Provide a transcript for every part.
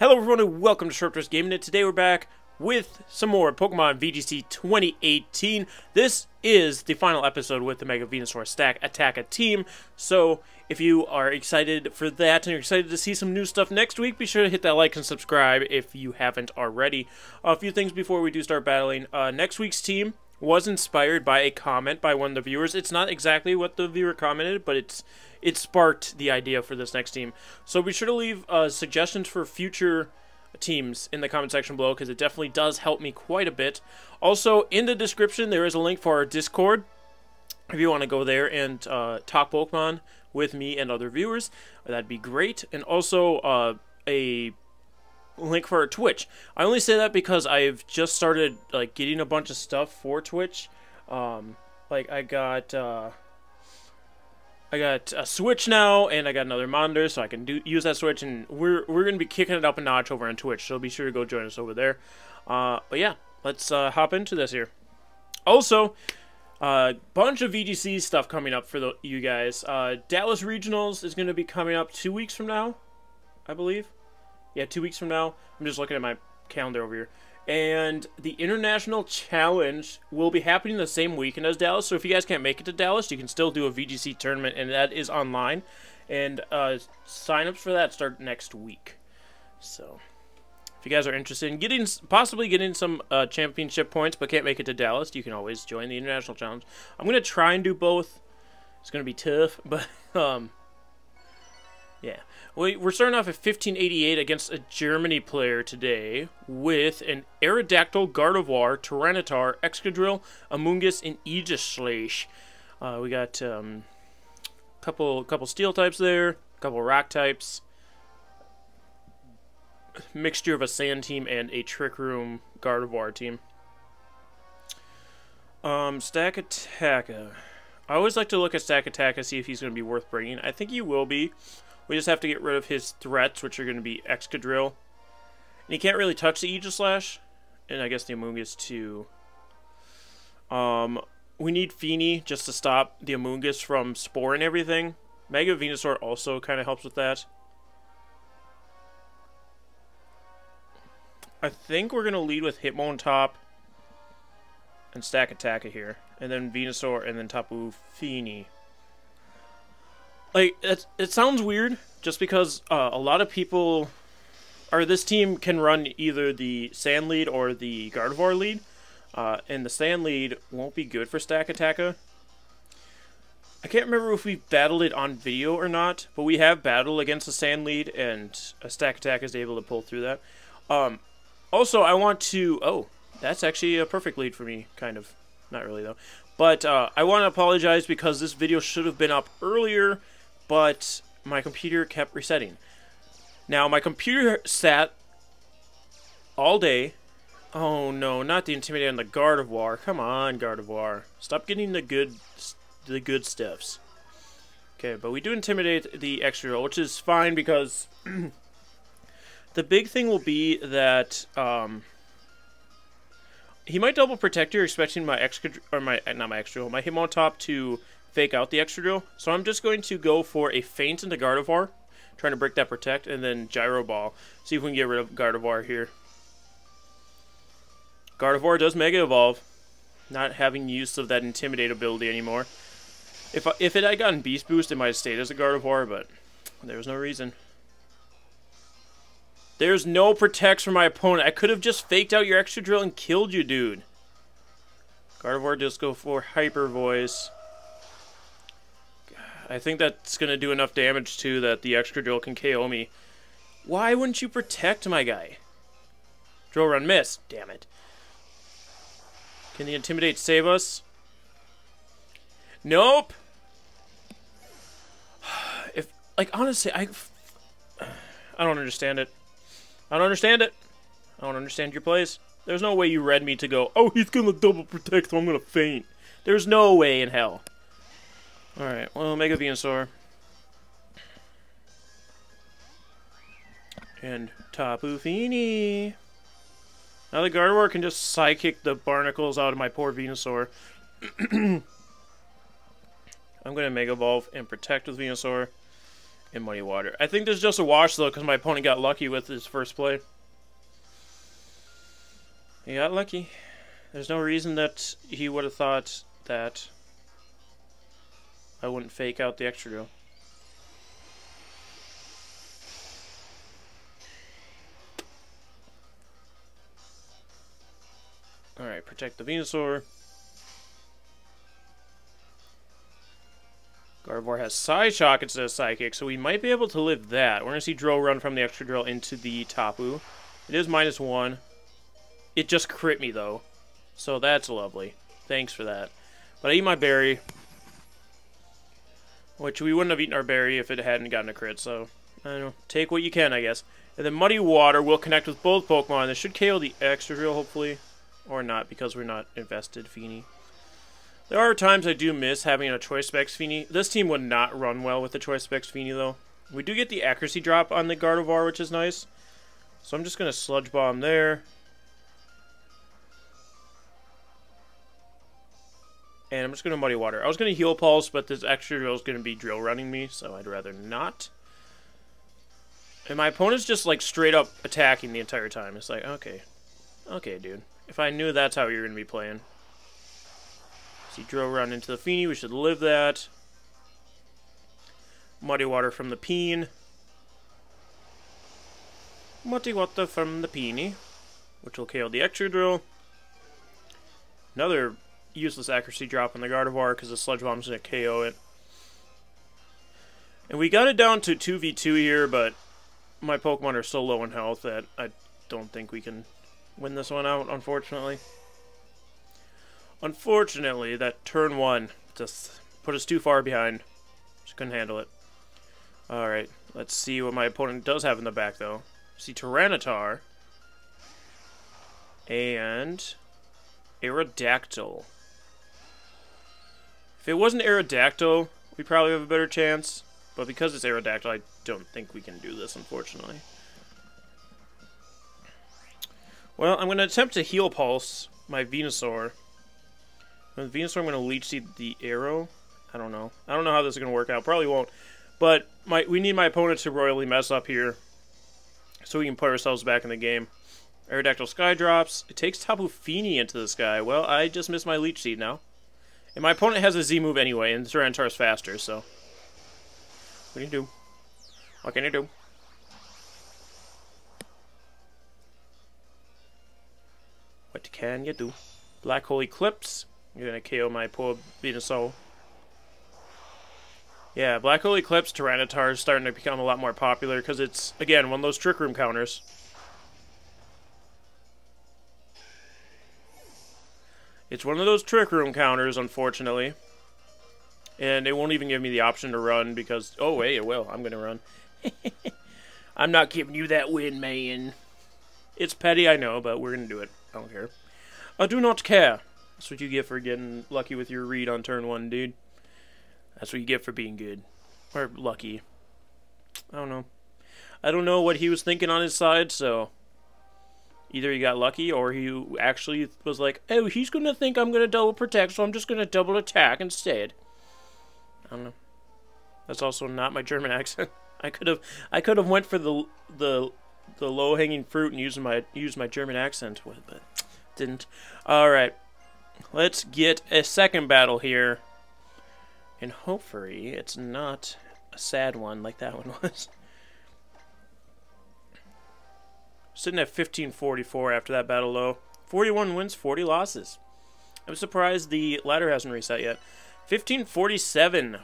Hello everyone and welcome to Shortdress Gaming, and today we're back with some more Pokemon VGC 2018. This is the final episode with the Mega Venusaur Stack Attack team, so if you are excited for that and you're excited to see some new stuff next week, be sure to hit that like and subscribe if you haven't already. A few things before we do start battling. Next week's team was inspired by a comment by one of the viewers. It's not exactly what the viewer commented, but it sparked the idea for this next team. So be sure to leave suggestions for future teams in the comment section below, because it definitely does help me quite a bit. Also, in the description, there is a link for our Discord. If you want to go there and talk Pokemon with me and other viewers, that'd be great. And also a link for our Twitch. I only say that because I've just started like getting a bunch of stuff for Twitch. Like I got a Switch now, and I got another monitor, so I can use that Switch, and we're gonna be kicking it up a notch over on Twitch. So be sure to go join us over there. But yeah, let's hop into this here. Also, bunch of VGC stuff coming up for you guys. Dallas Regionals is gonna be coming up 2 weeks from now, I believe. Yeah, 2 weeks from now. I'm just looking at my calendar over here. And the International Challenge will be happening the same weekend as Dallas. So if you guys can't make it to Dallas, you can still do a VGC tournament, and that is online. And sign-ups for that start next week. So if you guys are interested in possibly getting some championship points but can't make it to Dallas, you can always join the International Challenge. I'm going to try and do both. It's going to be tough, but yeah. We're starting off at 1588 against a Germany player today with an Aerodactyl, Gardevoir, Tyranitar, Excadrill, Amoonguss, and Aegislash. We got couple steel types there, couple rock types, mixture of a sand team and a Trick Room Gardevoir team. Stack Attacker. I always like to look at Stack Attacker, see if he's going to be worth bringing. I think he will be. We just have to get rid of his threats, which are going to be Excadrill. And he can't really touch the Aegislash. And I guess the Amoonguss too. We need Feeny just to stop the Amoonguss from sporing everything. Mega Venusaur also kind of helps with that. I think we're going to lead with Hitmontop and Stack Attacker here. And then Venusaur and then Tapu Fini. Like, it sounds weird, just because a lot of people, or this team can run either the Sand lead or the Gardevoir lead, and the Sand lead won't be good for Stack Attacker. I can't remember if we battled it on video or not, but we have battled against the Sand lead, and a Stack Attacker is able to pull through that. Also, I want to, oh, that's actually a perfect lead for me, kind of. Not really, though. But I want to apologize because this video should have been up earlier, but my computer kept resetting. Now, my computer sat all day. Oh no, not the Intimidate on the Gardevoir. Come on, Gardevoir. Stop getting the good stuffs. Okay, but we do Intimidate the Excadrill, which is fine because the big thing will be that he might double protect here, expecting my Excadrill, or my Hitmontop to fake out the Excadrill. So I'm just going to go for a feint into Gardevoir, trying to break that protect, and then Gyro Ball. See if we can get rid of Gardevoir here. Gardevoir does Mega Evolve, not having use of that Intimidate ability anymore. If it had gotten Beast Boost, it might have stayed as a Gardevoir, but there was no reason. There's no protects for my opponent. I could have just faked out your Excadrill and killed you, dude. Gardevoir does go for Hyper Voice. I think that's going to do enough damage, too, that the Excadrill can KO me. Why wouldn't you protect my guy? Drill Run miss. Damn it. Can the Intimidate save us? Nope. Honestly, I don't understand it. I don't understand it. I don't understand your plays. There's no way you read me to go, oh, he's going to double protect, so I'm going to feint. There's no way in hell. Alright, well, Mega Venusaur. And Tapu Fini. Now the Gardevoir can just Psychic the barnacles out of my poor Venusaur. I'm going to Mega Evolve and protect with Venusaur. in Muddy Water. I think there's just a wash, though, because my opponent got lucky with his first play. He got lucky. There's no reason that he would have thought that I wouldn't fake out the extra drill. Alright, protect the Venusaur. Gardevoir has Psyshock instead of Psychic, so we might be able to live that. We're going to see Drill run from the extra drill into the Tapu. It is -1. It just crit me, though. So that's lovely. Thanks for that. But I eat my berry. Which we wouldn't have eaten our berry if it hadn't gotten a crit, so I don't know. Take what you can, I guess. And then Muddy Water will connect with both Pokemon. This should KO the extra drill, hopefully. Or not, because we're not invested, Feeny. There are times I do miss having a Choice Specs Feeny. This team would not run well with the Choice Specs Feeny, though. We do get the accuracy drop on the Gardevoir, which is nice. So I'm just going to Sludge Bomb there. And I'm just going to Muddy Water. I was going to Heal Pulse, but this extra drill is going to be drill running me, so I'd rather not. And my opponent's just, like, straight up attacking the entire time. It's like, okay. Okay, dude. If I knew that's how you're going to be playing. See, drill run into the Feeny. We should live that. Muddy Water from the Peen. Muddy Water from the Peony. Which will KO the extra drill. Another useless accuracy drop on the Gardevoir because the Sludge Bomb's going to KO it. And we got it down to 2v2 here, but my Pokemon are so low in health that I don't think we can win this one out, unfortunately. Unfortunately, that turn 1 just put us too far behind. Just couldn't handle it. Alright, let's see what my opponent does have in the back, though. See Tyranitar. And Aerodactyl. If it wasn't Aerodactyl, we probably have a better chance. But because it's Aerodactyl, I don't think we can do this, unfortunately. Well, I'm going to attempt to Heal Pulse my Venusaur. With Venusaur, I'm going to Leech Seed the Arrow. I don't know. I don't know how this is going to work out. Probably won't. But we need my opponent to royally mess up here so we can put ourselves back in the game. Aerodactyl Sky Drops. It takes Tapu Fini into the sky. Well, I just missed my Leech Seed now. And my opponent has a Z move anyway, and Tyranitar's faster, so. What can you do? What can you do? What can you do? Black Hole Eclipse. You're gonna KO my poor Venusaur. Yeah, Black Hole Eclipse Tyranitar is starting to become a lot more popular because it's, again, one of those Trick Room counters. It's one of those Trick Room counters, unfortunately. And it won't even give me the option to run because... Oh, wait, it will. I'm gonna run. I'm not giving you that win, man. It's petty, I know, but we're gonna do it. I don't care. I do not care. That's what you get for getting lucky with your read on turn 1, dude. That's what you get for being good. Or lucky. I don't know. I don't know what he was thinking on his side, so... Either he got lucky, or he actually was like, oh, he's gonna think I'm gonna double protect, so I'm just gonna double attack instead. I don't know. That's also not my German accent. I could have went for the low-hanging fruit and used my German accent, but didn't. All right, let's get a second battle here, and hopefully it's not a sad one like that one was. Sitting at 1544 after that battle low. 41 wins, 40 losses. I'm surprised the ladder hasn't reset yet. 1547,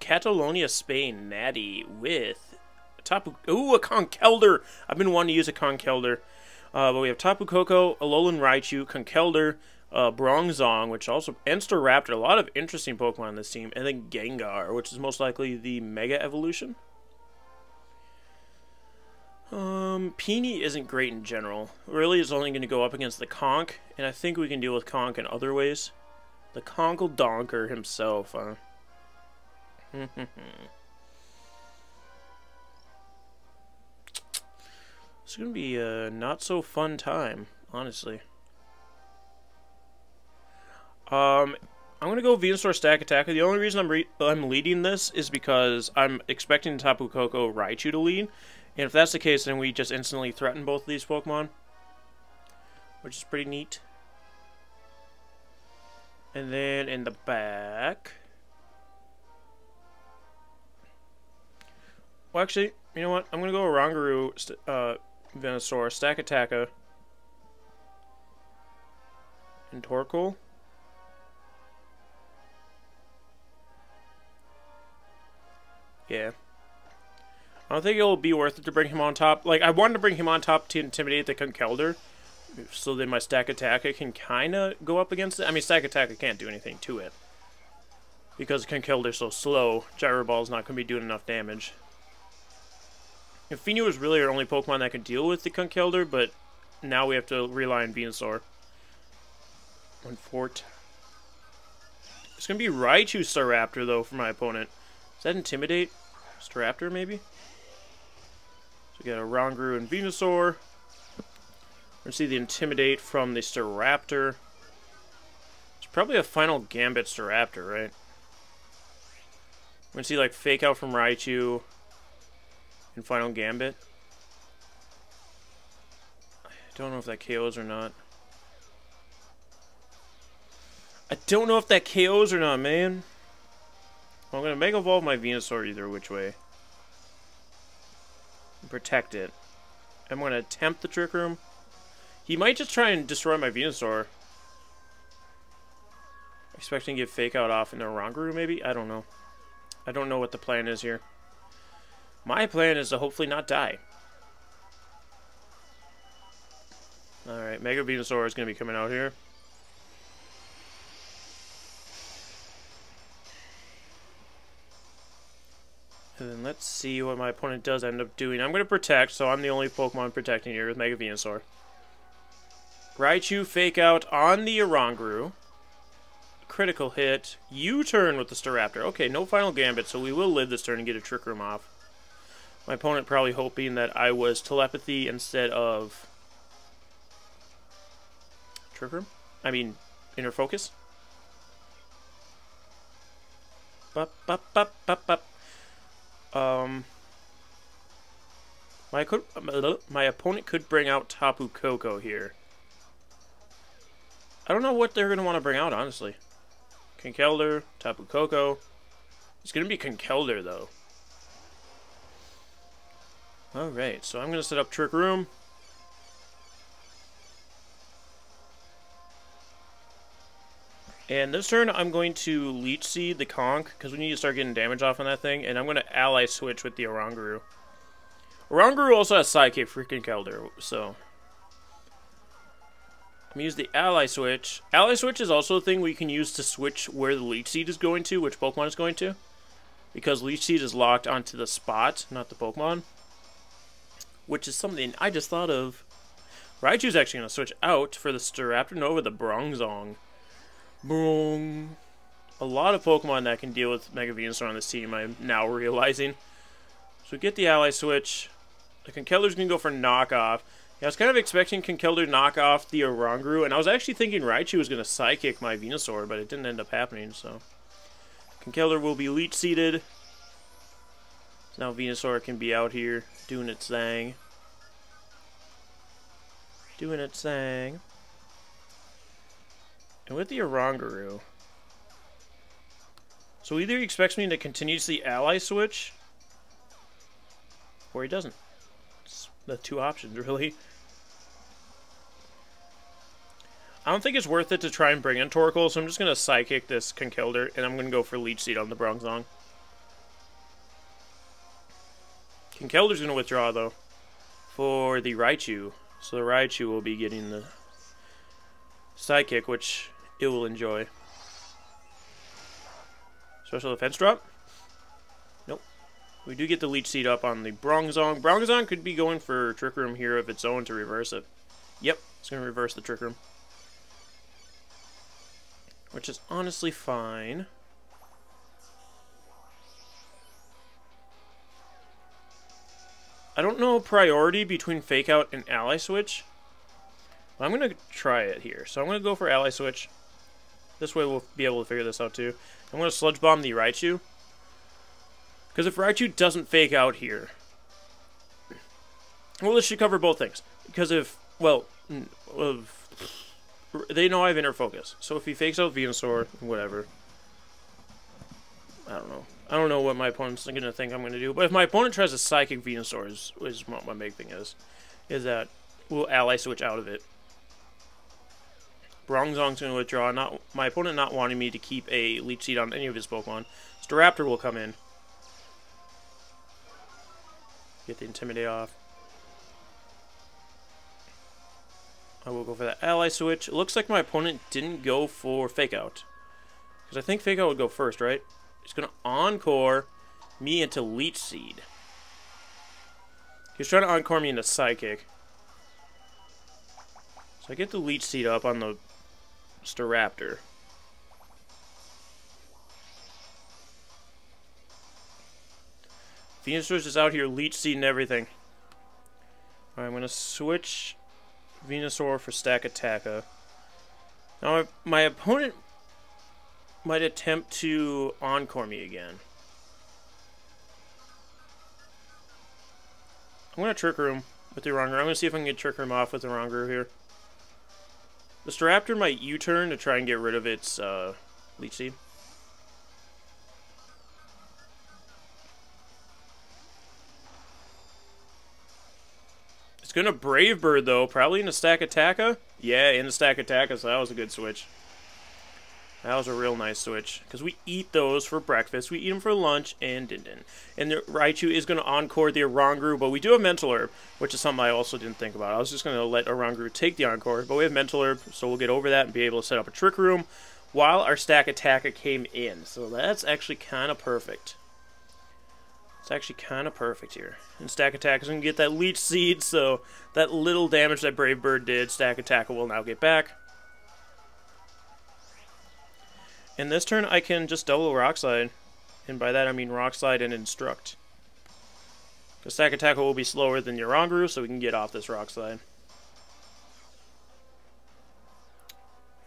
Catalonia, Spain, Natty with Tapu. Ooh, a Conkeldurr. I've been wanting to use a Conkeldurr. But we have Tapu Koko, Alolan Raichu, Conkeldurr, Bronzong, which also Staraptor. A lot of interesting Pokemon on this team. And then Gengar, which is most likely the Mega Evolution. Peony isn't great in general. Really, it's only going to go up against the Conk, and I think we can deal with Conk in other ways. The Conkle Donker himself, huh? It's going to be a not-so-fun time, honestly. I'm gonna go Venusaur Stack Attacker. The only reason I'm leading this is because I'm expecting Tapu Koko Raichu to lead, and if that's the case, then we just instantly threaten both of these Pokemon, which is pretty neat. And then in the back, well, actually, you know what? I'm gonna go Oranguru, Venusaur, Stack Attacker, and Torkoal. Yeah. I don't think it'll be worth it to bring him on top. Like, I wanted to bring him on top to intimidate the Conkeldurr, so then my Stack Attacker can kind of go up against it. I mean, Stack Attacker can't do anything to it, because Conkeldurr's so slow, Gyro Ball's not going to be doing enough damage. If Finu was really our only Pokemon that could deal with the Conkeldurr, but now we have to rely on Venusaur. 1 fort. It's going to be Raichu Staraptor, though, for my opponent. Does that intimidate Staraptor, maybe? So we got a Oranguru and Venusaur. We're going to see the intimidate from the Staraptor. It's probably a Final Gambit Staraptor, right? We're going to see, like, Fake Out from Raichu and Final Gambit. I don't know if that KOs or not. I don't know if that KOs or not, man. Well, I'm going to Mega Evolve my Venusaur either which way. And protect it. I'm going to attempt the Trick Room. He might just try and destroy my Venusaur. Expecting to get Fake Out off in the Oranguru, maybe? I don't know. I don't know what the plan is here. My plan is to hopefully not die. Alright, Mega Venusaur is going to be coming out here. And then let's see what my opponent does end up doing. I'm going to protect, so I'm the only Pokemon protecting here with Mega Venusaur. Raichu Fake Out on the Oranguru. Critical hit. U-turn with the Staraptor. Okay, no Final Gambit, so we will live this turn and get a Trick Room off. My opponent probably hoping that I was Telepathy instead of Trick Room? I mean, Inner Focus. Bup, bup, bup, bup, bup. My opponent could bring out Tapu Koko here. I don't know what they're going to want to bring out, honestly. Conkeldurr, Tapu Koko. It's going to be Conkeldurr, though. Alright, so I'm going to set up Trick Room. And this turn, I'm going to Leech Seed the Conch, because we need to start getting damage off on that thing, and I'm going to Ally Switch with the Oranguru. Oranguru also has Sidekick for Conkeldurr, so I'm going to use the Ally Switch. Ally Switch is also a thing we can use to switch where the Leech Seed is going to, which Pokemon is going to, because Leech Seed is locked onto the spot, not the Pokemon, which is something I just thought of. Raichu's actually going to switch out for the Staraptor Nova, the Bronzong. Boom. A lot of Pokemon that can deal with Mega Venusaur on this team, I'm now realizing. So we get the Ally Switch. The Conkeldurr's going to go for Knockoff. Yeah, I was kind of expecting Conkeldurr to knock off the Oranguru, and I was actually thinking Raichu was going to Psychic my Venusaur, but it didn't end up happening, so Conkeldurr will be Leech Seeded. So now Venusaur can be out here doing its thing. Doing its thing. And with the Oranguru, so either he expects me to continuously Ally Switch, or he doesn't. It's the two options, really. I don't think it's worth it to try and bring in Torkoal, so I'm just going to Psychic this Conkeldurr, and I'm going to go for Leech Seed on the Bronzong. Conkeldurr's going to withdraw, though, for the Raichu. So the Raichu will be getting the Psychic, which it will enjoy. Special defense drop? Nope. We do get the Leech Seed up on the Bronzong. Bronzong could be going for Trick Room here of its own to reverse it. Yep, it's going to reverse the Trick Room. Which is honestly fine. I don't know priority between Fake Out and Ally Switch. I'm going to try it here. So I'm going to go for Ally Switch. This way we'll be able to figure this out too. I'm going to Sludge Bomb the Raichu. Because if Raichu doesn't fake out here... Well, this should cover both things. Because if... Well... They know I have Inner Focus. So if he fakes out Venusaur, whatever. I don't know. I don't know what my opponent's going to think I'm going to do. But if my opponent tries to Psychic Venusaur is what my big thing is. Is that we'll Ally Switch out of it. Bronzong's going to withdraw. My opponent not wanting me to keep a Leech Seed on any of his Pokemon. Staraptor will come in. Get the Intimidate off. I will go for that Ally Switch. It looks like my opponent didn't go for Fake Out. Because I think Fake Out would go first, right? He's going to Encore me into Leech Seed. He's trying to Encore me into Psychic. So I get the Leech Seed up on the Staraptor. Venusaur's just out here Leech Seed and everything. Alright, I'm going to switch Venusaur for Stakataka. Now, my opponent might attempt to Encore me again. I'm going to Trick Room with the Oranguru. I'm going to see if I can get Trick Room off with the Oranguru here. The Staraptor might U-turn to try and get rid of its Leech Seed. It's going to Brave Bird, though. Probably in a Stakataka. Yeah, in a Stakataka, so that was a good switch. That was a real nice switch. Because we eat those for breakfast. We eat them for lunch and din-din. And the Raichu is going to Encore the Oranguru, but we do have Mental Herb, which is something I also didn't think about. I was just going to let Oranguru take the Encore, but we have Mental Herb, so we'll get over that and be able to set up a Trick Room while our Stakataka came in. So that's actually kind of perfect. It's actually kind of perfect here. And Stakataka is going to get that Leech Seed, so that little damage that Brave Bird did, Stakataka will now get back. In this turn, I can just double Rock Slide. And by that, I mean Rock Slide and Instruct. Because Stakataka will be slower than your Oranguru, so we can get off this Rock Slide.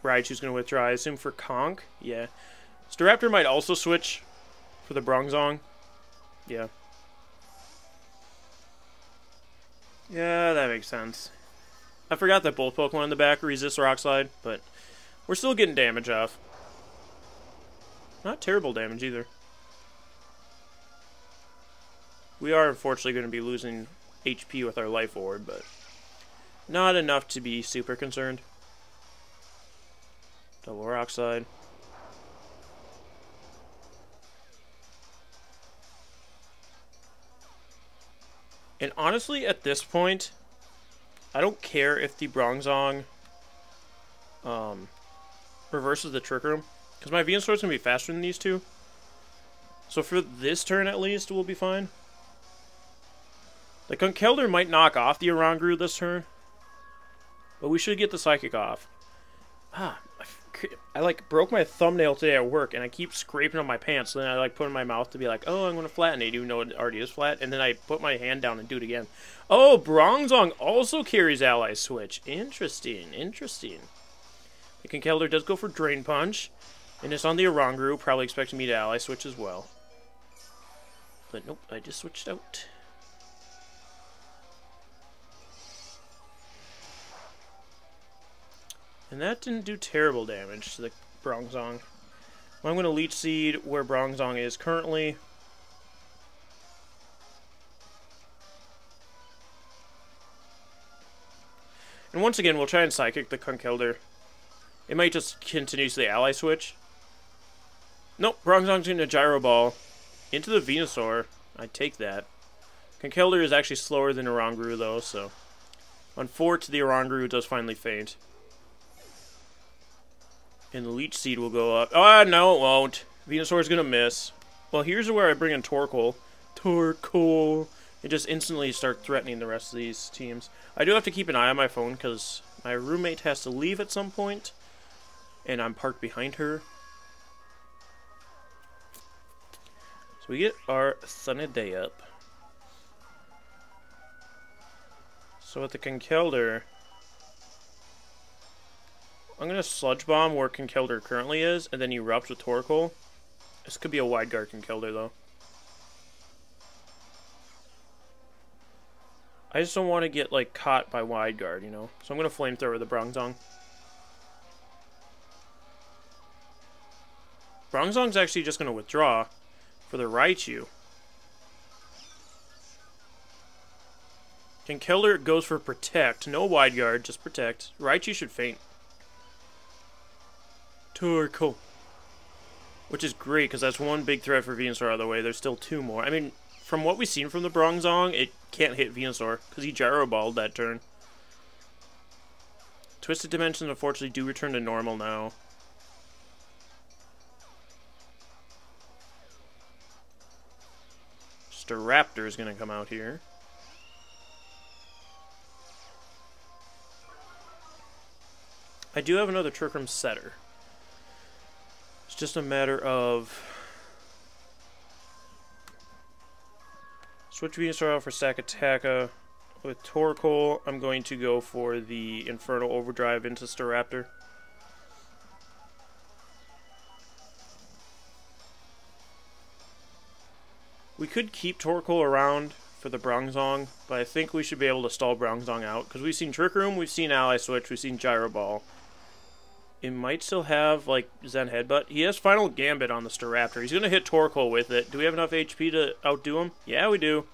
Raichu's going to withdraw, I assume, for Conk. Yeah. Staraptor might also switch for the Bronzong. Yeah. Yeah, that makes sense. I forgot that both Pokemon in the back resist Rock Slide, but we're still getting damage off. Not terrible damage either. We are unfortunately going to be losing HP with our Life Orb, but not enough to be super concerned. Double Rock Slide. And honestly, at this point, I don't care if the Bronzong reverses the Trick Room. Because my Venusaur is going to be faster than these two. So for this turn, at least, we'll be fine. The Conkeldurr might knock off the Oranguru this turn. But we should get the Psychic off. I like broke my thumbnail today at work, and I keep scraping on my pants. So then I like put it in my mouth to be like, oh, I'm going to flatten it, even though it already is flat. And then I put my hand down and do it again. Oh, Bronzong also carries Ally Switch. Interesting, interesting. The Conkeldurr does go for Drain Punch. And it's on the Oranguru, probably expecting me to Ally Switch as well. But nope, I just switched out. And that didn't do terrible damage to the Bronzong. Well, I'm going to Leech Seed where Bronzong is currently. And once again, we'll try and Psychic the Conkeldurr. It might just continuously Ally Switch. Nope, Bronzong's into Gyro Ball. Into the Venusaur. I take that. Conkeldurr is actually slower than Oranguru, though, so... Unfortunately, the Oranguru does finally faint. And the Leech Seed will go up. Ah, no, it won't. Venusaur's gonna miss. Well, here's where I bring in Torkoal. Torkoal! And just instantly start threatening the rest of these teams. I do have to keep an eye on my phone, because my roommate has to leave at some point. And I'm parked behind her. So we get our sunny day up. So with the Conkeldurr, I'm going to Sludge Bomb where Conkeldurr currently is, and then Erupt with Torkoal. This could be a Wide Guard Conkeldurr, though. I just don't want to get, like, caught by Wide Guard, you know? So I'm going to Flamethrower the Bronzong. Bronzong's actually just going to withdraw for the Raichu. Conkeldurr goes for Protect. No Wide Guard, just Protect. Raichu should faint. Torkoal. Which is great, because that's one big threat for Venusaur out of the way. There's still two more. I mean, from what we've seen from the Bronzong, it can't hit Venusaur, because he Gyro Balled that turn. Twisted Dimensions, unfortunately, do return to normal now. Staraptor is going to come out here. I do have another Trick Room Setter. It's just a matter of... Switch Venusaur out for Stakataka. With Torkoal, I'm going to go for the Infernal Overdrive into Staraptor. We could keep Torkoal around for the Bronzong, but I think we should be able to stall Bronzong out. Because we've seen Trick Room, we've seen Ally Switch, we've seen Gyro Ball. It might still have, like, Zen Headbutt. He has Final Gambit on the Staraptor. He's going to hit Torkoal with it. Do we have enough HP to outdo him? Yeah, we do.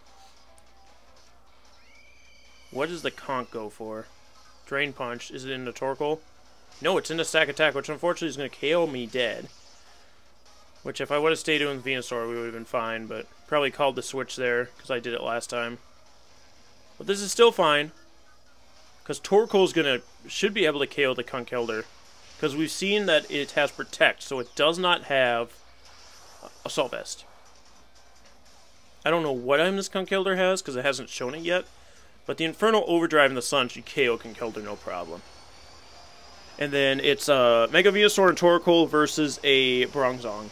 What does the Conk go for? Drain Punch. Is it into Torkoal? No, it's into Stakataka, which unfortunately is going to KO me dead. Which, if I would have stayed in with Venusaur, we would have been fine, but probably called the switch there, because I did it last time. But this is still fine, because Torkoal's should be able to KO the Conkeldurr. Because we've seen that it has Protect, so it does not have Assault Vest. I don't know what item this Conkeldurr has, because it hasn't shown it yet. But the Infernal Overdrive in the Sun should KO Conkeldurr no problem. And then it's Mega Venusaur and Torkoal versus a Bronzong.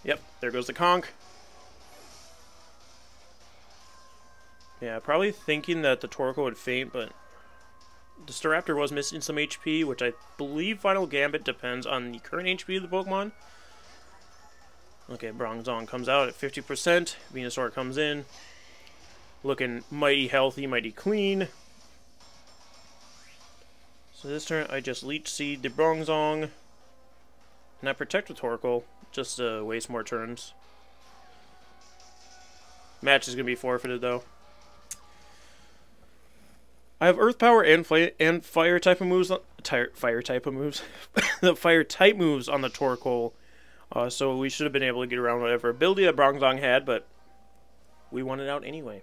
Yep, there goes the Conk. Yeah, probably thinking that the Torkoal would faint, but... The Staraptor was missing some HP, which I believe Final Gambit depends on the current HP of the Pokemon. Okay, Bronzong comes out at 50%. Venusaur comes in. Looking mighty healthy, mighty clean. So this turn, I just Leech Seed the Bronzong. And I Protect with Torkoal, just to waste more turns. Match is going to be forfeited, though. I have Earth Power and Fire type of moves. Fire type of moves. The Fire type moves on the Torkoal. So we should have been able to get around whatever ability that Bronzong had, but we won it out anyway.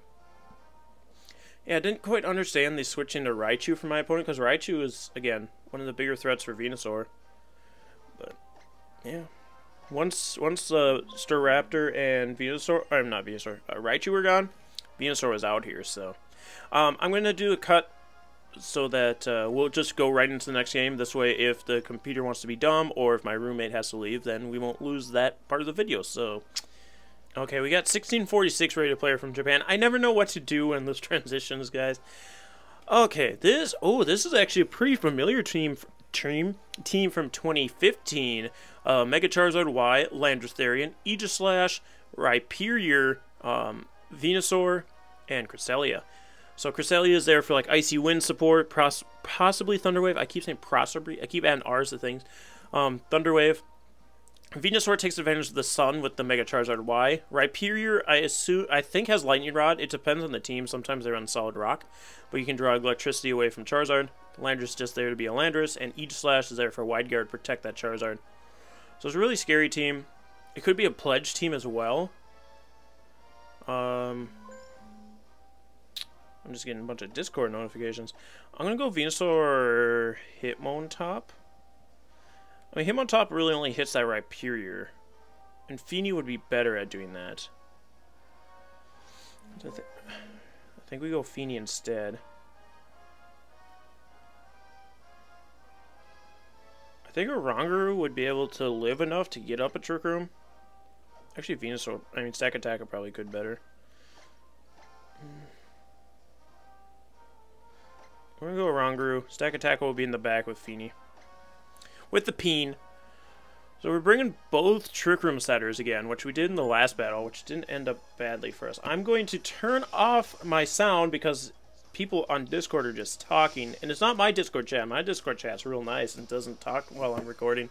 Yeah, I didn't quite understand the switching to Raichu for my opponent, because Raichu is, again, one of the bigger threats for Venusaur. But, yeah. Once Staraptor and Venusaur, or not Venusaur, Raichu were gone, Venusaur was out here, so... I'm going to do a cut so that we'll just go right into the next game. This way, if the computer wants to be dumb or if my roommate has to leave, then we won't lose that part of the video. So, okay, we got 1646 rated player from Japan. I never know what to do in those transitions, guys. Okay, this is actually a pretty familiar team from 2015. Mega Charizard Y, Landorus Therian, Aegislash, Rhyperior, Venusaur, and Cresselia. So Cresselia is there for like Icy Wind support, possibly Thunderwave. I keep saying possibly. I keep adding R's to things. Thunderwave. Venusaur takes advantage of the Sun with the Mega Charizard Y. Rhyperior, I think has Lightning Rod. It depends on the team. Sometimes they run Solid Rock, but you can draw electricity away from Charizard. Landorus is just there to be a Landorus, and Aegislash is there for Wide Guard, protect that Charizard. So it's a really scary team. It could be a Pledge team as well. I'm just getting a bunch of Discord notifications. I'm going to go Venusaur Hitmontop. I mean, Hitmontop really only hits that Rhyperior. And Feeny would be better at doing that. I think we go Feeny instead. I think a Rongaroo would be able to live enough to get up a Trick Room. Actually, Stakataka probably could better. We're gonna go Oranguru. Stack Attack will be in the back with Feeny. With the Peen. So we're bringing both Trick Room setters again, which we did in the last battle, which didn't end up badly for us. I'm going to turn off my sound because people on Discord are just talking. And it's not my Discord chat. My Discord chat's real nice and doesn't talk while I'm recording.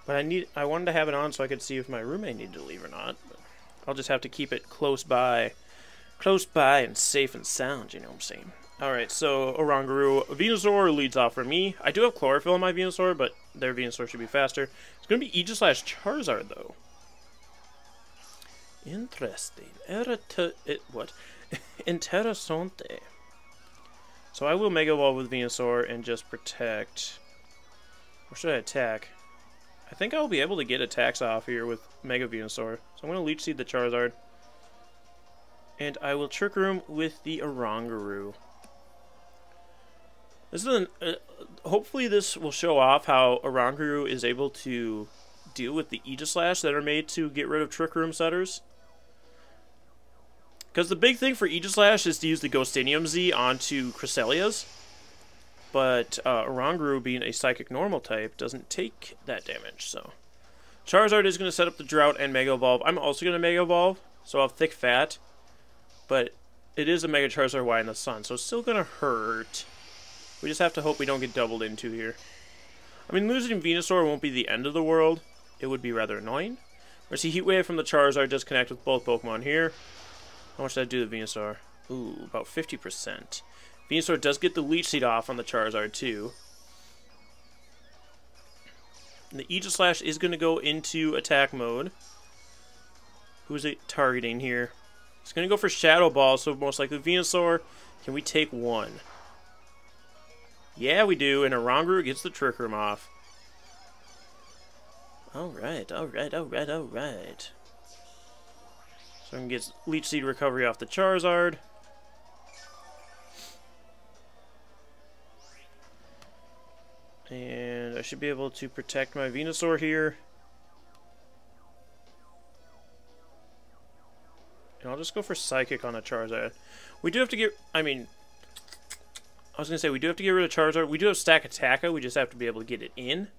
But I wanted to have it on so I could see if my roommate needed to leave or not. But I'll just have to keep it close by. Close by and safe and sound, you know what I'm saying. Alright, so Oranguru. Venusaur leads off for me. I do have Chlorophyll on my Venusaur, but their Venusaur should be faster. It's going to be Aegislash-Charizard, though. Interesting. What? Interessante. So I will Mega Evolve with Venusaur and just protect. Or should I attack? I think I'll be able to get attacks off here with Mega Venusaur. So I'm going to Leech Seed the Charizard. And I will Trick Room with the Oranguru. This is hopefully this will show off how Oranguru is able to deal with the Aegislash that are made to get rid of Trick Room setters. Because the big thing for Aegislash is to use the Ghostinium Z onto Cresselias. But Oranguru, being a Psychic Normal type, doesn't take that damage. So Charizard is going to set up the Drought and Mega Evolve. I'm also going to Mega Evolve, so I'll have Thick Fat. But it is a Mega Charizard Y in the Sun, so it's still going to hurt. We just have to hope we don't get doubled into here. I mean, losing Venusaur won't be the end of the world. It would be rather annoying. We're going to see Heat Wave from the Charizard just connect with both Pokemon here. How much did I do to Venusaur? Ooh, about 50%. Venusaur does get the Leech Seed off on the Charizard, too. And the Aegislash is going to go into attack mode. Who's it targeting here? It's going to go for Shadow Ball, so most likely Venusaur. Can we take one? Yeah, we do, and Oranguru gets the Trick Room off. Alright, alright, alright, alright. So I can get Leech Seed recovery off the Charizard. And I should be able to protect my Venusaur here. And I'll just go for Psychic on a Charizard. We do have to get... I mean... I was going to say, we do have to get rid of Charizard. We do have Stack Attacka. We just have to be able to get it in.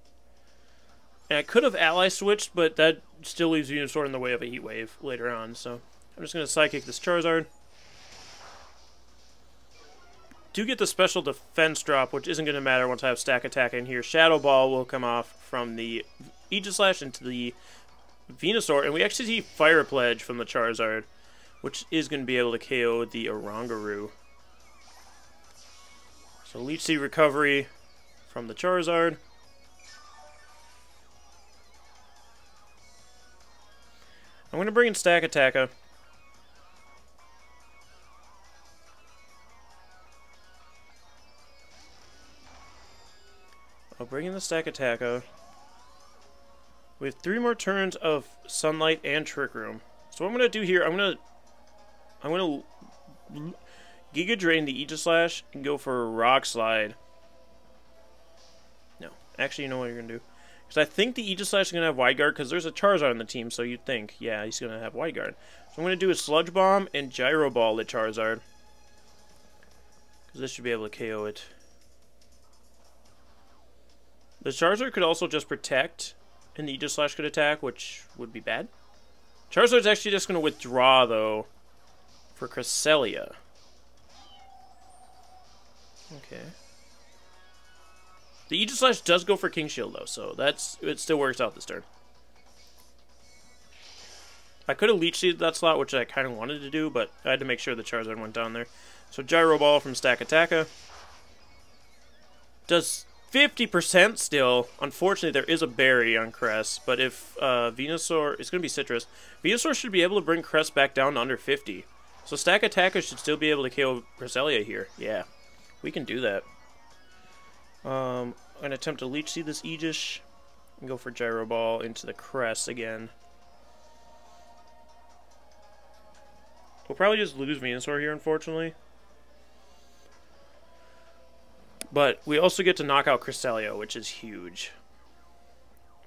And I could have Ally Switched, but that still leaves Venusaur in the way of a Heat Wave later on. So I'm just going to Psychic this Charizard. Do get the special defense drop, which isn't going to matter once I have Stack Attack in here. Shadow Ball will come off from the Aegislash into the Venusaur. And we actually see Fire Pledge from the Charizard, which is going to be able to KO the Oranguru. So Leech Seed recovery from the Charizard. I'm going to bring in Stack Attacka. I'll bring in the Stack Attacka. We have 3 more turns of Sunlight and Trick Room. So what I'm going to do here, I'm going to Giga Drain the Aegislash and go for a Rock Slide. No, actually, you know what you're going to do. Because I think the Aegislash is going to have Wide Guard, because there's a Charizard on the team, so you'd think, yeah, he's going to have Wide Guard. So I'm going to do a Sludge Bomb and Gyro Ball the Charizard. Because this should be able to KO it. The Charizard could also just protect, and the Aegislash could attack, which would be bad. Charizard's actually just going to withdraw, though, for Cresselia. Okay. The Aegislash does go for King Shield, though, so it still works out this turn. I could have Leech Seeded that slot, which I kind of wanted to do, but I had to make sure the Charizard went down there. So Gyro Ball from Stack Attacka. Does 50% still. Unfortunately, there is a Berry on Cress, but if Venusaur... It's going to be Citrus. Venusaur should be able to bring Cress back down to under 50. So Stack Attacka should still be able to KO Cresselia here. Yeah. We can do that. I'm going to attempt to Leech Seed this Aegis and go for Gyro Ball into the Crest again. We'll probably just lose Venusaur here, unfortunately. But we also get to knock out Cresselia, which is huge.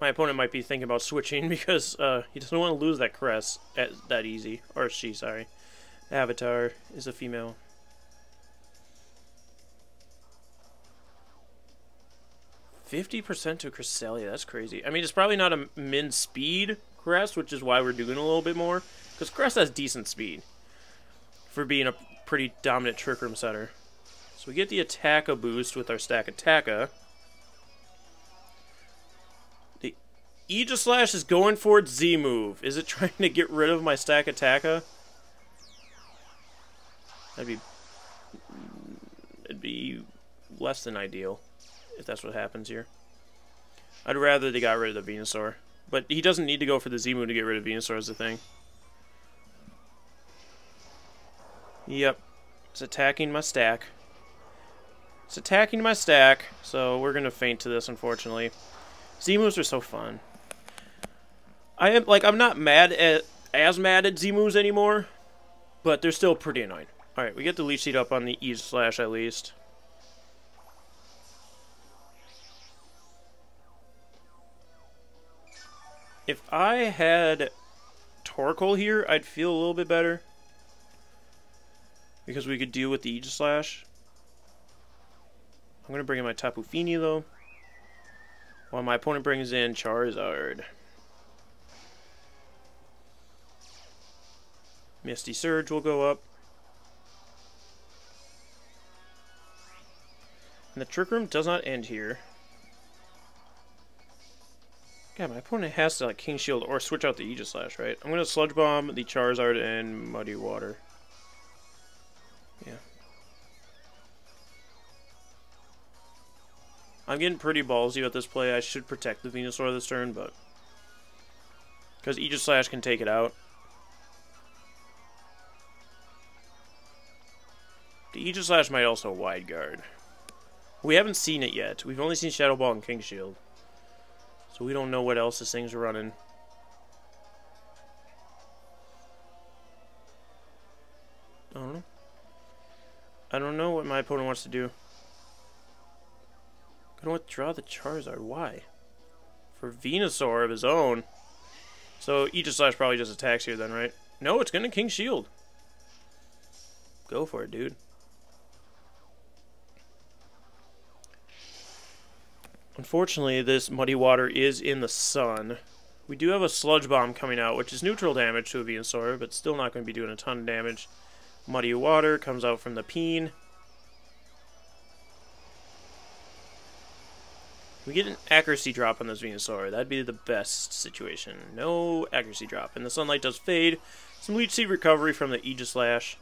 My opponent might be thinking about switching because he doesn't want to lose that Crest that easy. Or she, sorry. Avatar is a female. 50% to Cresselia, that's crazy. I mean, it's probably not a min speed Crest, which is why we're doing a little bit more. Because Crest has decent speed for being a pretty dominant Trick Room setter. So we get the Attacka boost with our Stack Attacka. The Aegislash is going for its Z move. Is it trying to get rid of my Stack Attacka? It'd be less than ideal if that's what happens here. I'd rather they got rid of the Venusaur. But he doesn't need to go for the Z move to get rid of Venusaur is the thing. Yep. It's attacking my stack. It's attacking my stack, so we're gonna faint to this, unfortunately. Z moves are so fun. I'm not as mad at Z moves anymore, but they're still pretty annoying. Alright, we get the Leech Seed up on the Aegislash at least. If I had Torkoal here, I'd feel a little bit better. Because we could deal with the Aegislash. I'm going to bring in my Tapu Fini, though. While my opponent brings in Charizard. Misty Surge will go up. And the Trick Room does not end here. God, my opponent has to like King Shield or switch out the Aegislash, right? I'm going to Sludge Bomb the Charizard and Muddy Water. Yeah. I'm getting pretty ballsy with this play. I should protect the Venusaur this turn, but... because Aegislash can take it out. The Aegislash might also Wide Guard. We haven't seen it yet. We've only seen Shadow Ball and King Shield. So we don't know what else this thing's running. I don't know. I don't know what my opponent wants to do. Gonna withdraw the Charizard. Why? For Venusaur of his own. So Aegislash probably just attacks here then, right? No, it's gonna King Shield. Go for it, dude. Unfortunately, this Muddy Water is in the sun. We do have a Sludge Bomb coming out, which is neutral damage to a Venusaur, but still not going to be doing a ton of damage. Muddy Water comes out from the Peen. We get an accuracy drop on this Venusaur. That'd be the best situation. No accuracy drop. And the Sunlight does fade. Some Leech Seed recovery from the Aegislash.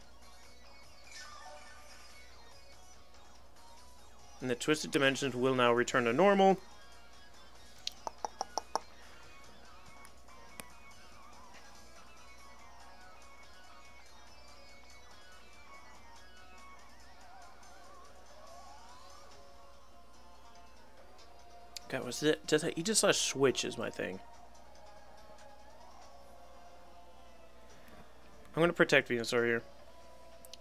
And the Twisted Dimensions will now return to normal. God, was it? Does that Aegislash switch is my thing? I'm gonna protect Venusaur here.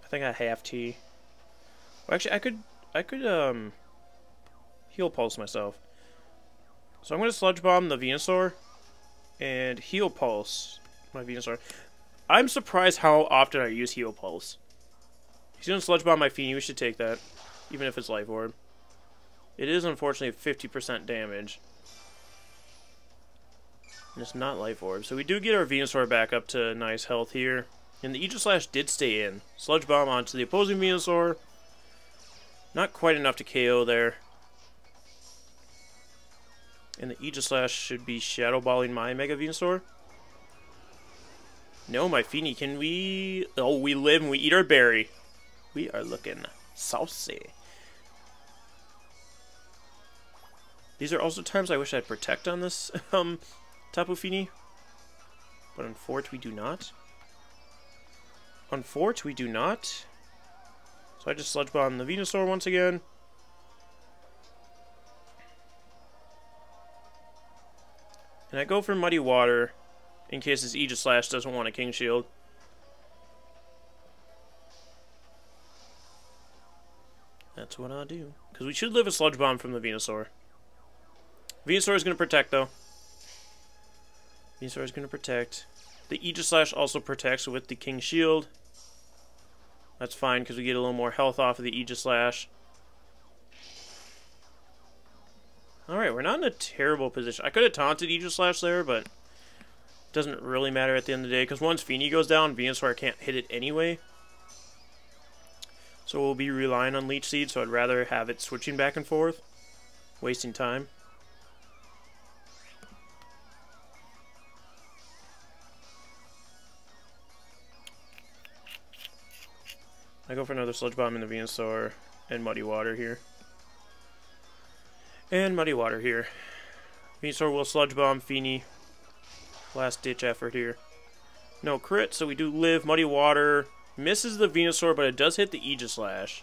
I think I have to. Well, actually, I could Heal Pulse myself. So I'm going to Sludge Bomb the Venusaur and Heal Pulse my Venusaur. I'm surprised how often I use Heal Pulse. He's going to Sludge Bomb my Fini. We should take that, even if it's Life Orb. It is unfortunately 50% damage. And it's not Life Orb. So we do get our Venusaur back up to nice health here. And the Aegislash did stay in. Sludge Bomb onto the opposing Venusaur. Not quite enough to KO there. And the Aegislash should be Shadow Balling my Mega Venusaur. No, my Fini, can we... oh, we live and we eat our berry. We are looking saucy. These are also times I wish I had Protect on this Tapu Fini. But unfortunately, we do not. Unfortunately, we do not. So I just Sludge Bomb the Venusaur once again. And I go for Muddy Water in case this Aegislash doesn't want a King Shield. That's what I'll do. Because we should live a Sludge Bomb from the Venusaur. Venusaur is going to protect, though. Venusaur is going to protect. The Aegislash also protects with the King Shield. That's fine, because we get a little more health off of the Aegislash. Alright, we're not in a terrible position. I could have taunted Aegislash there, but it doesn't really matter at the end of the day, because once Feeny goes down, Venusaur can't hit it anyway. So we'll be relying on Leech Seed, so I'd rather have it switching back and forth, wasting time. I go for another Sludge Bomb in the Venusaur and Muddy Water here. And Muddy Water here. Venusaur will Sludge Bomb Feeny. Last ditch effort here. No crit, so we do live. Muddy Water misses the Venusaur, but it does hit the Aegislash.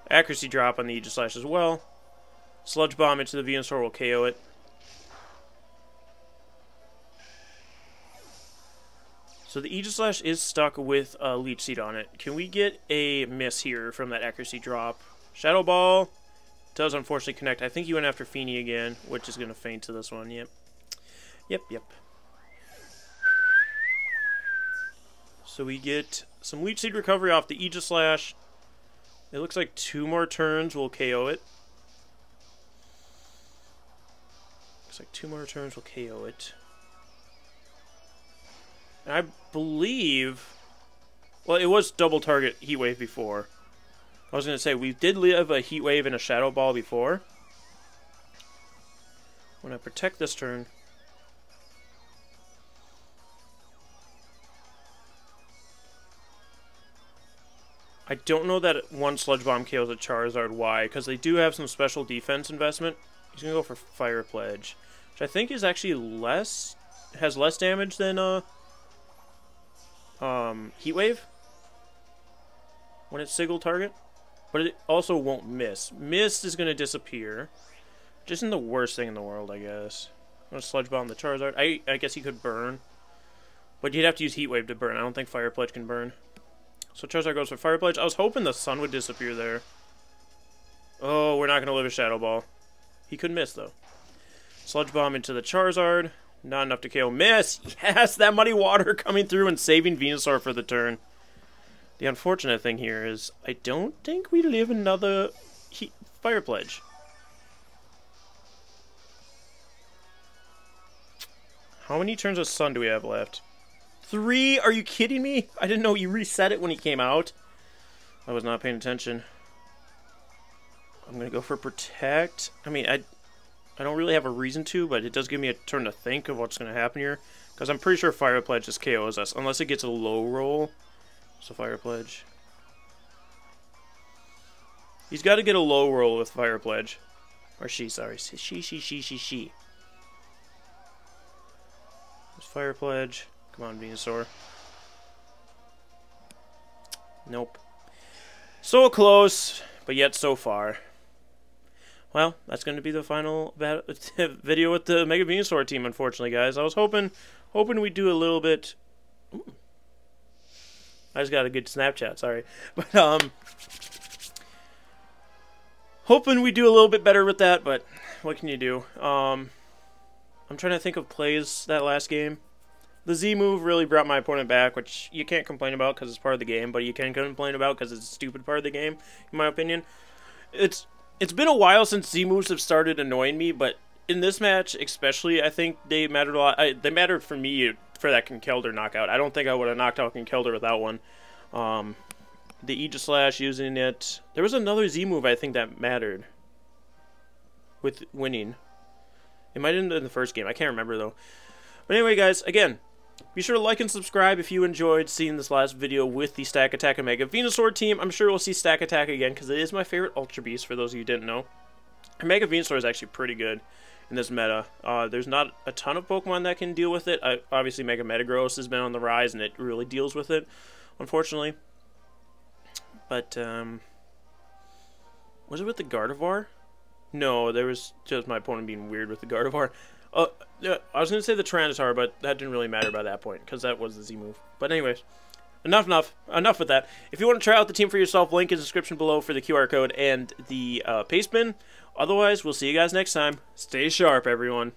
Accuracy drop on the Aegislash as well. Sludge Bomb into the Venusaur will KO it. So the Aegislash is stuck with a Leech Seed on it. Can we get a miss here from that accuracy drop? Shadow Ball does unfortunately connect. I think you went after Feeny again, which is going to feint to this one. Yep. Yep. So we get some Leech Seed recovery off the Aegislash. It looks like 2 more turns will KO it. Looks like 2 more turns will KO it. And I believe... Well, it was double target Heat Wave before. I was going to say, we did live a Heat Wave and a Shadow Ball before. When I protect this turn... I don't know that one Sludge Bomb KOs a Charizard. Why? Because they do have some special defense investment. He's going to go for Fire Pledge. Which I think is actually less... has less damage than... Heat Wave when it's single target, but it also won't miss. Mist is going to disappear, which isn't the worst thing in the world, I guess. I'm going to Sludge Bomb the Charizard. I guess he could burn, but you'd have to use Heat Wave to burn. I don't think Fire Pledge can burn. So Charizard goes for Fire Pledge. I was hoping the sun would disappear there. Oh, we're not going to live a Shadow Ball. He could miss, though. Sludge Bomb into the Charizard. Not enough to KO. Miss! Yes! That Muddy Water coming through and saving Venusaur for the turn. The unfortunate thing here is I don't think we live another Fire Pledge. How many turns of Sun do we have left? 3? Are you kidding me? I didn't know you reset it when he came out. I was not paying attention. I'm going to go for Protect. I mean, I don't really have a reason to, but it does give me a turn to think of what's going to happen here. Because I'm pretty sure Fire Pledge just KOs us, unless it gets a low roll. So Fire Pledge. He's got to get a low roll with Fire Pledge. Or she, sorry. She. There's Fire Pledge. Come on, Venusaur. Nope. So close, but yet so far. Well, that's going to be the final video with the Mega Venusaur team, unfortunately, guys. I was hoping we'd do a little bit... Ooh. I just got a good Snapchat, sorry. But, hoping we do a little bit better with that, but what can you do? I'm trying to think of plays that last game. The Z move really brought my opponent back, which you can't complain about because it's part of the game, but you can complain about because it's a stupid part of the game, in my opinion. It's been a while since Z moves have started annoying me, but in this match especially, I think they mattered a lot. They mattered for me for that Conkeldurr knockout. I don't think I would have knocked out Conkeldurr without one. The Aegislash using it. There was another Z move I think that mattered with winning. It might have been in the first game. I can't remember though. But anyway, guys, again, be sure to like and subscribe if you enjoyed seeing this last video with the Stack Attack and Mega Venusaur team. I'm sure we'll see Stack Attack again because it is my favorite Ultra Beast, for those of you who didn't know. And Mega Venusaur is actually pretty good in this meta. There's not a ton of Pokemon that can deal with it. Obviously, Mega Metagross has been on the rise, and it really deals with it, unfortunately. But, was it with the Gardevoir? No, there was just my opponent being weird with the Gardevoir. I was going to say the Tyranitar, but that didn't really matter by that point, because that was the Z move. But anyways, enough with that. If you want to try out the team for yourself, link in the description below for the QR code and the Pastebin. Otherwise, we'll see you guys next time. Stay sharp, everyone.